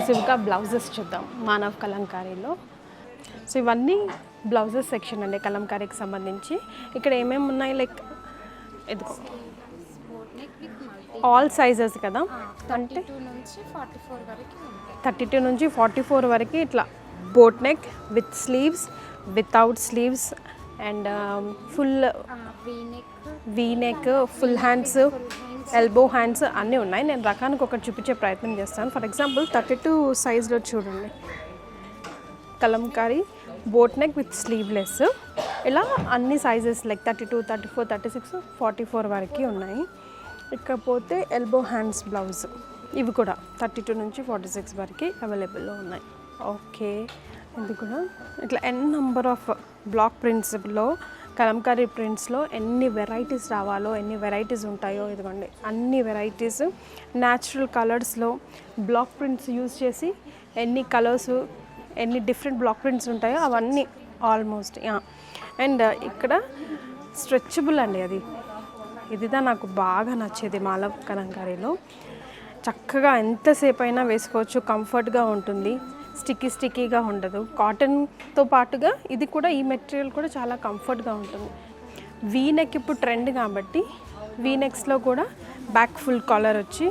ఎక్స్క్లూజివ్గా బ్లౌజెస్ చూద్దాం మానవ్ కలంకారీలో. సో ఇవన్నీ బ్లౌజెస్ సెక్షన్ అండి కలంకారీకి సంబంధించి. ఇక్కడ ఏమేమి ఉన్నాయి లైక్ ఎదుకో ఆల్ సైజెస్ కదా, అంటే 32 నుంచి 44 వరకు ఇట్లా boat neck with sleeves, without sleeves and full V neck, full hands, elbow hands అన్నీ ఉన్నాయి. నేను రకానికి ఒకటి చూపించే ప్రయత్నం చేస్తాను. ఫర్ ఎగ్జాంపుల్ 32 సైజ్లో చూడండి Kalamkari boat neck with sleeveless. ఇలా అన్ని సైజెస్ లైక్ 32, 34, 36, 44 వరకు ఉన్నాయి. ఇకపోతే ఎల్బో హ్యాండ్స్ బ్లౌజ్ ఇవి కూడా 32 నుంచి 46 వరకు అవైలబుల్లో ఉన్నాయి. ఓకే, ఇది కూడా ఇట్లా నెంబర్ ఆఫ్ బ్లాక్ ప్రింట్స్లో కలంకారీ ప్రింట్స్లో ఎన్ని వెరైటీస్ రావాలో, ఎన్ని వెరైటీస్ ఉంటాయో ఇదిగోండి. అన్ని వెరైటీస్ న్యాచురల్ కలర్స్లో బ్లాక్ ప్రింట్స్ యూజ్ చేసి ఎన్ని కలర్స్, ఎన్ని డిఫరెంట్ బ్లాక్ ప్రింట్స్ ఉంటాయో అవన్నీ ఆల్మోస్ట్. అండ్ ఇక్కడ స్ట్రెచబుల్ అండి, అది ఇదిదా నాకు బాగా నచ్చేది మానవ్ కలంకారీలో. చక్కగా ఎంతసేపు అయినా వేసుకోవచ్చు, కంఫర్ట్గా ఉంటుంది, స్టిక్కీగా ఉండదు. కాటన్తో పాటుగా ఇది కూడా, ఈ మెటీరియల్ కూడా చాలా కంఫర్ట్గా ఉంటుంది. వీనెక్ ఇప్పుడు ట్రెండ్ కాబట్టి వీనెక్స్లో కూడా బ్యాక్ ఫుల్ కాలర్ వచ్చి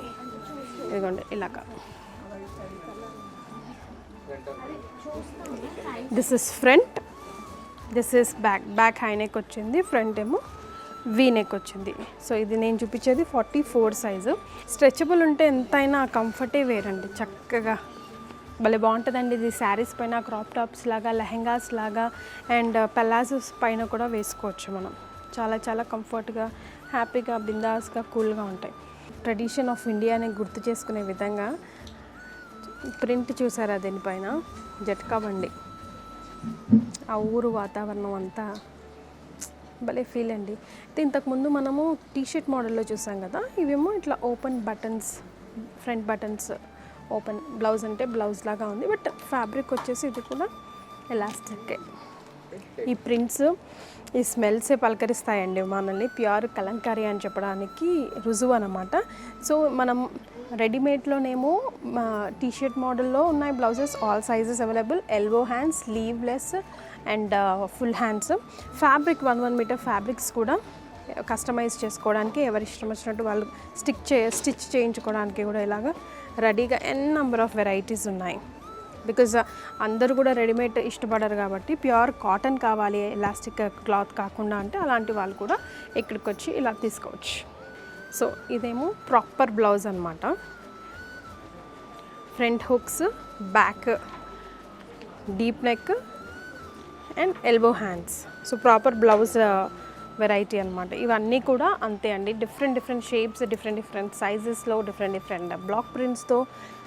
ఇదిగోండి ఇలాగా. This is front, this is back high neck వచ్చింది, ఫ్రంట్ ఏమో వీ నెక్ వచ్చింది. సో ఇది నేను చూపించేది 44 సైజు. స్ట్రెచబుల్ ఉంటే ఎంతైనా కంఫర్టే వేరండి, చక్కగా భలే బాగుంటుందండి. ఇది శారీస్ పైన, క్రాప్ టాప్స్ లాగా, లెహెంగాస్ లాగా అండ్ పెలాజోస్ పైన కూడా వేసుకోవచ్చు మనం. చాలా చాలా కంఫర్ట్గా, హ్యాపీగా, బిందాస్గా, కూల్గా ఉంటాయి. ట్రెడిషన్ ఆఫ్ ఇండియాని గుర్తు చేసుకునే విధంగా ప్రింట్ చూసారా దీనిపైన, జట్కా బండి, ఆ ఊరు వాతావరణం అంతా భలే ఫీల్ అండి. అయితే ఇంతకుముందు మనము టీషర్ట్ మోడల్లో చూసాం కదా, ఇవేమో ఇట్లా open buttons, front buttons open. Blouse అంటే బ్లౌజ్ లాగా ఉంది, బట్ ఫ్యాబ్రిక్ వచ్చేసి ఇది కూడా ఎలాస్టిక్. ఈ ప్రింట్స్, ఈ స్మెల్సే పలకరిస్తాయండి మనల్ని. ప్యూర్ కలంకారీ అని చెప్పడానికి రుజువు అన్నమాట. సో మనం రెడీమేడ్లోనేమో టీషర్ట్ మోడల్లో ఉన్నాయి blouses, all sizes available, elbow hands, sleeveless and full hands. Fabric 1 metre fabrics కూడా కస్టమైజ్ చేసుకోవడానికి, ఎవరి ఇష్టం వచ్చినట్టు వాళ్ళు స్టిచ్ చేయించుకోవడానికి కూడా ఇలాగా రెడీగా నెంబర్ ఆఫ్ వెరైటీస్ ఉన్నాయి. బికాజ్ అందరూ కూడా రెడీమేడ్ ఇష్టపడరు కాబట్టి ప్యూర్ కాటన్ కావాలి, ఎలాస్టిక్ క్లాత్ కాకుండా అంటే అలాంటి వాళ్ళు కూడా ఇక్కడికి వచ్చి ఇలా తీసుకోవచ్చు. సో ఇదేమో ప్రాపర్ బ్లౌజ్ అనమాట. Front hooks, back deep neck and elbow hands. So proper blouse variety అనమాట. ఇవన్నీ కూడా అంతే అండి, డిఫరెంట్ షేప్స్, డిఫరెంట్ సైజెస్లో, డిఫరెంట్ బ్లాక్ ప్రింట్స్తో.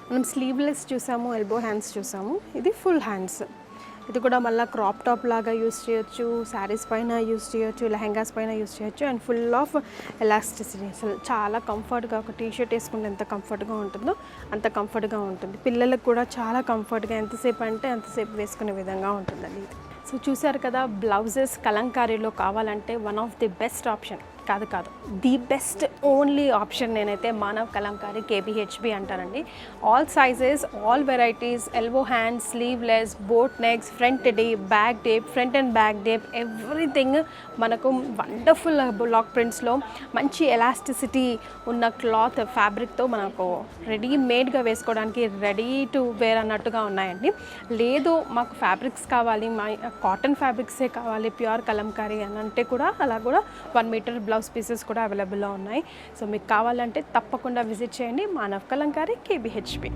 మనం స్లీవ్లెస్ చూసాము, ఎల్బో హ్యాండ్స్ చూసాము, ఇది ఫుల్ హ్యాండ్స్. ఇది కూడా మళ్ళీ క్రాప్ టాప్ లాగా యూస్ చేయొచ్చు, శారీస్ పైన యూస్ చేయొచ్చు, లెహెంగాస్ పైన యూస్ చేయొచ్చు. అండ్ ఫుల్ ఆఫ్ ఎలాస్టిసిటీ, అసలు చాలా కంఫర్ట్గా, ఒక టీషర్ట్ వేసుకుంటే ఎంత కంఫర్ట్గా ఉంటుందో అంత కంఫర్ట్గా ఉంటుంది. పిల్లలకు కూడా చాలా కంఫర్ట్గా, ఎంతసేపు అంటే అంతసేపు వేసుకునే విధంగా ఉంటుందండి ఇది. సో చూసారు కదా, బ్లౌజెస్ కలంకారీలో కావాలంటే one of the best option, కాదు ది బెస్ట్ ఓన్లీ ఆప్షన్ నేనైతే మానవ్ కలంకారీ కేబిహెచ్బి అంటానండి. All sizes, all varieties, elbow hands, sleeveless, boat necks, front deep, back deep, front and back deep, everything మనకు వండర్ఫుల్ బ్లాక్ ప్రింట్స్లో మంచి elasticity ఉన్న cloth ఫ్యాబ్రిక్తో మనకు రెడీమేడ్గా వేసుకోవడానికి ready to wear అన్నట్టుగా ఉన్నాయండి. లేదు మాకు ఫ్యాబ్రిక్స్ కావాలి, మా కాటన్ ఫ్యాబ్రిక్సే కావాలి, ప్యూర్ కలంకారీ అని అంటే కూడా అలా కూడా 1 మీటర్ బ్లౌజ్ పీసెస్ కూడా అవైలబుల్లో ఉన్నాయి. సో మీకు కావాలంటే తప్పకుండా విజిట్ చేయండి మానవ్ కలంకారీ కేబిహెచ్బి.